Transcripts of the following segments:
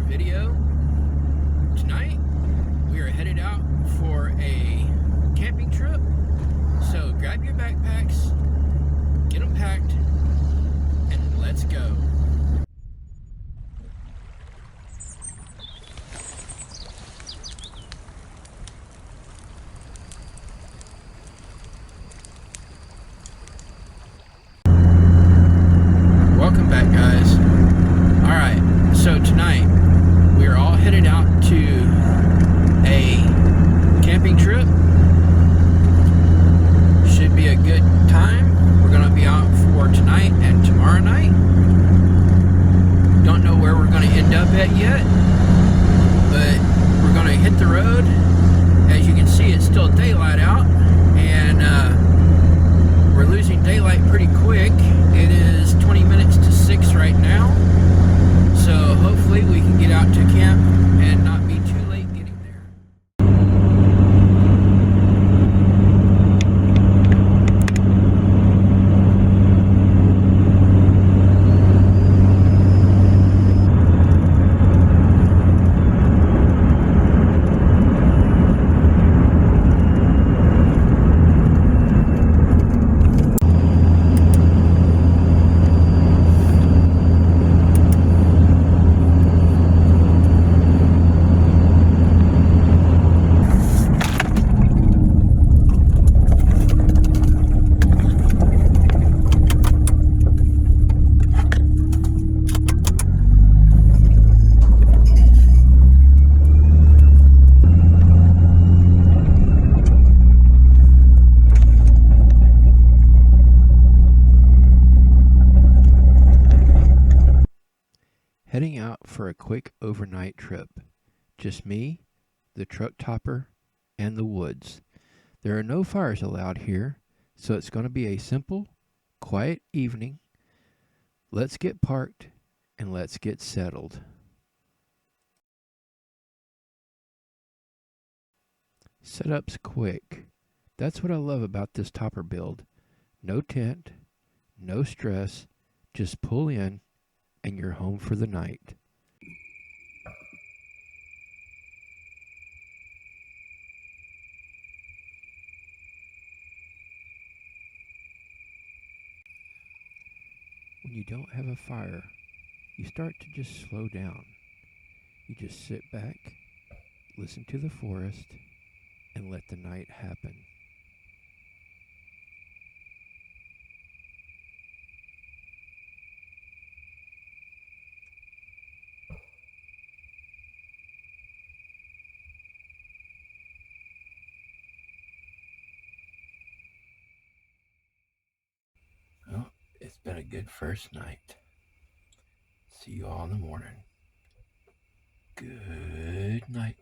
video. Tonight, we are headed out for a camping trip. So grab your backpacks, get them packed, and let's go. Welcome back, guys. Alright, so tonight we are all headed out to a camping trip. Should be a good time. We're going to be out for tonight and tomorrow night. Don't know where we're going to end up at yet, but we're going to hit the road. As you can see, it's still daylight out, and we're losing daylight pretty quick. It is 20 minutes to 6 right now, so hopefully we can get out to camp and not be too late getting there. Heading out for a quick overnight trip. Just me, the truck topper, and the woods. There are no fires allowed here, so it's going to be a simple, quiet evening. Let's get parked and let's get settled. Setup's quick. That's what I love about this topper build. No tent, no stress, just pull in and you're home for the night. When you don't have a fire, you start to just slow down. You just sit back, listen to the forest, and let the night happen. Well, it's been a good first night. See you all in the morning. Good night.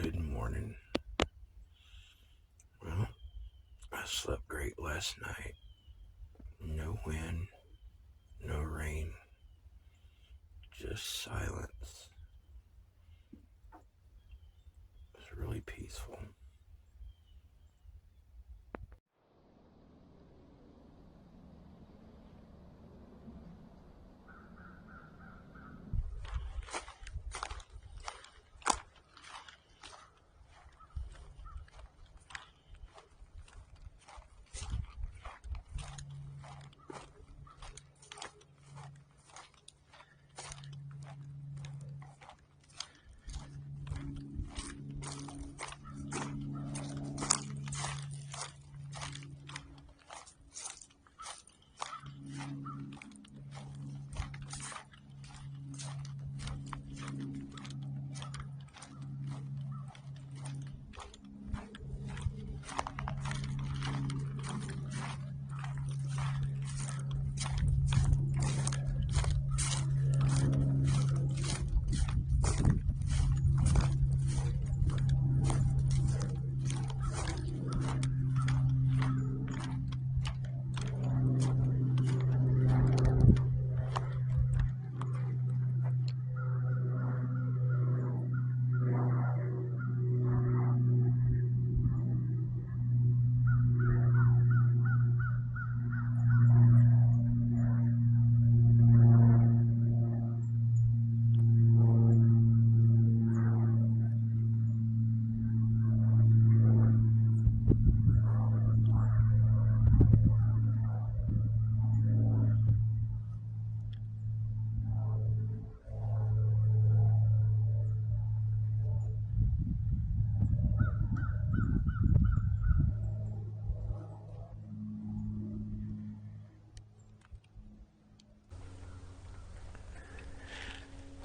Good morning. Well, I slept great last night. No wind, no rain, just silence. It was really peaceful.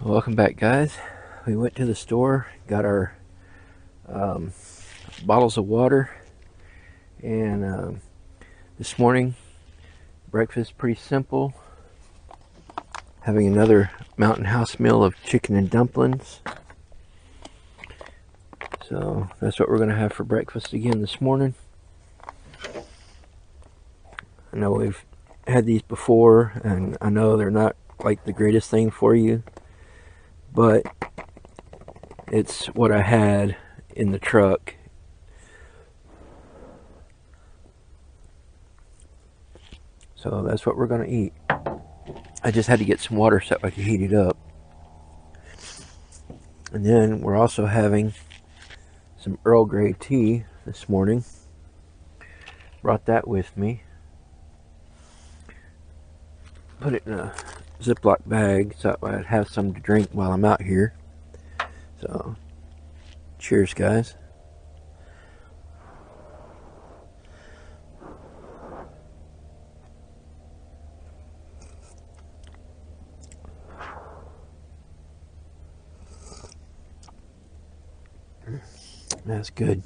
Welcome back, guys. We went to the store, got our bottles of water, and this morning breakfast pretty simple. Having another Mountain House meal of chicken and dumplings. So that's what we're going to have for breakfast again this morning. I know we've had these before, and I know they're not like the greatest thing for you, but it's what I had in the truck. So that's what we're going to eat. I just had to get some water so I could heat it up. And then we're also having some Earl Grey tea this morning. Brought that with me. Put it in a Ziploc bag so I'd have some to drink while I'm out here. So, cheers, guys. That's good.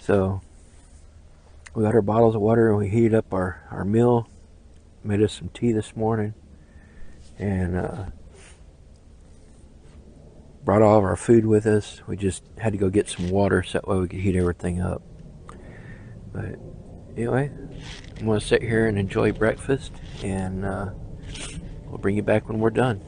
So, we got our bottles of water and we heated up our meal. Made us some tea this morning. And brought all of our food with us. We just had to go get some water so that way we could heat everything up. But anyway, I'm going to sit here and enjoy breakfast, and we'll bring you back when we're done.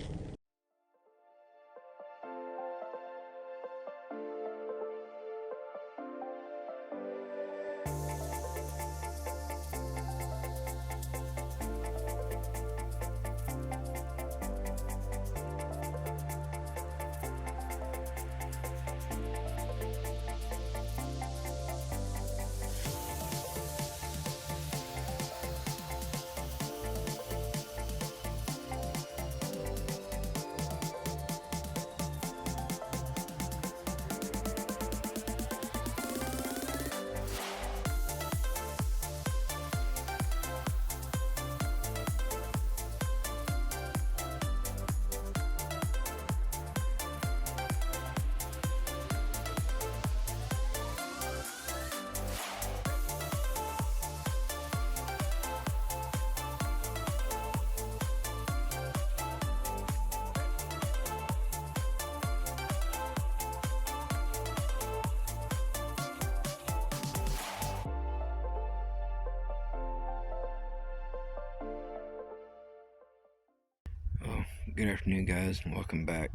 Good afternoon, guys, and welcome back.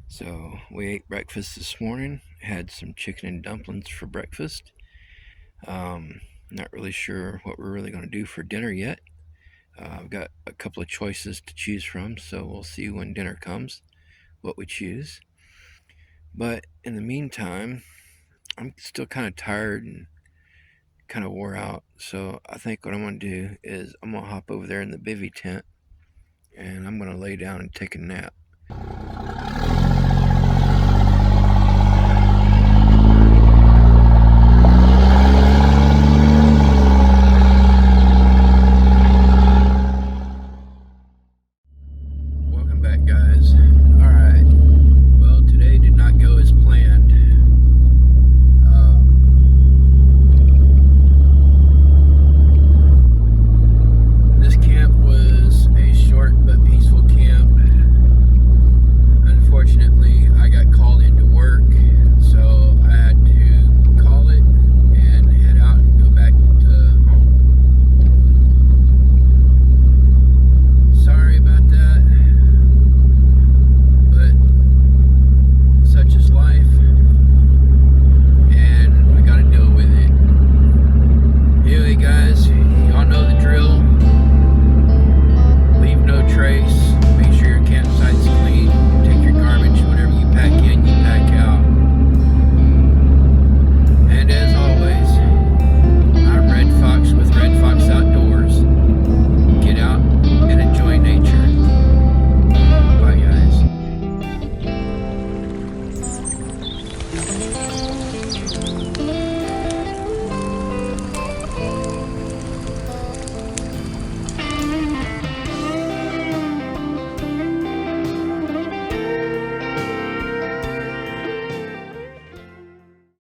So we ate breakfast this morning. Had some chicken and dumplings for breakfast. Not really sure what we're really going to do for dinner yet. I've got a couple of choices to choose from, so we'll see when dinner comes what we choose. But in the meantime, I'm still kind of tired and kind of wore out. So I think what I'm going to do is I'm going to hop over there in the bivy tent and I'm going to lay down and take a nap.